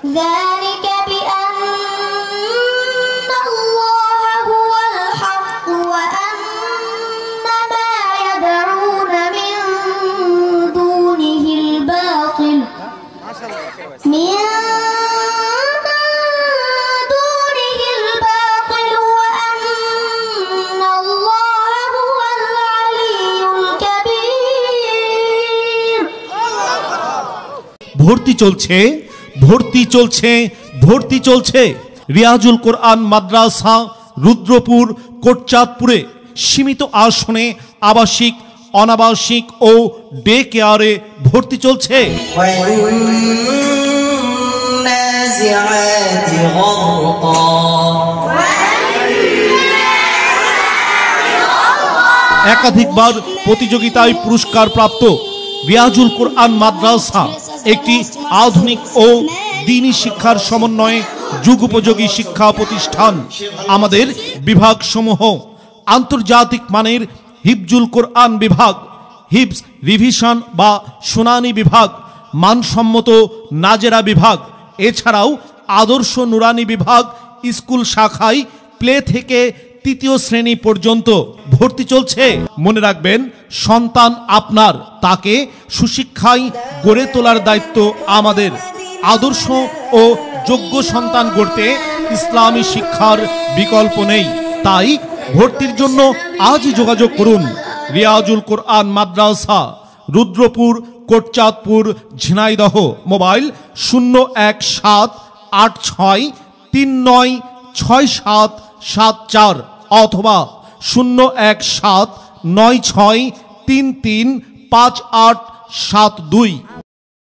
ذلك بأن الله هو الحق وأن ما يدعون من دونه الباطل وأن الله هو العلي الكبير। ভর্তি চলছে ভর্তি চলছে ভর্তি চলছে রিয়াজুল কোরআন মাদ্রাসা রুদ্রপুর কোটচাঁদপুরে সীমিত আসনে আবাসিক অনাবাসিক ও ডে কেয়ারে ভর্তি চলছে। একাধিকবার প্রতিযোগিতায় পুরস্কার প্রাপ্ত রিয়াজুল কোরআন মাদ্রাসা একটি আধুনিক ও দ্বীনি শিক্ষার সমন্বয়ে যুগোপযোগী শিক্ষা প্রতিষ্ঠান। আমাদের বিভাগসমূহ আন্তর্জাতিক মানের হিফজুল কোরআন বিভাগ, হিফজ রিভিশন বা শুনানি বিভাগ, মানসম্মত নাজেরা বিভাগ, এছাড়াও আদর্শ নুরানি বিভাগ। স্কুল শাখায় প্লে থেকে তৃতীয় শ্রেণী পর্যন্ত ভর্তি চলছে। মনে রাখবেন, সন্তান আপনার, তাকে সুশিক্ষায় গড়ে তোলার দায়িত্ব আমাদের। আদর্শ ও যোগ্য সন্তান গড়তে ইসলামী শিক্ষার বিকল্প নেই। তাই ভর্তির জন্য আজই যোগাযোগ করুন রিয়াজুল কোরআন মাদ্রাসা, রুদ্রপুর, কোটচাঁদপুর, ঝিনাইদহ। মোবাইল 01783966774 অথবা 01796335872।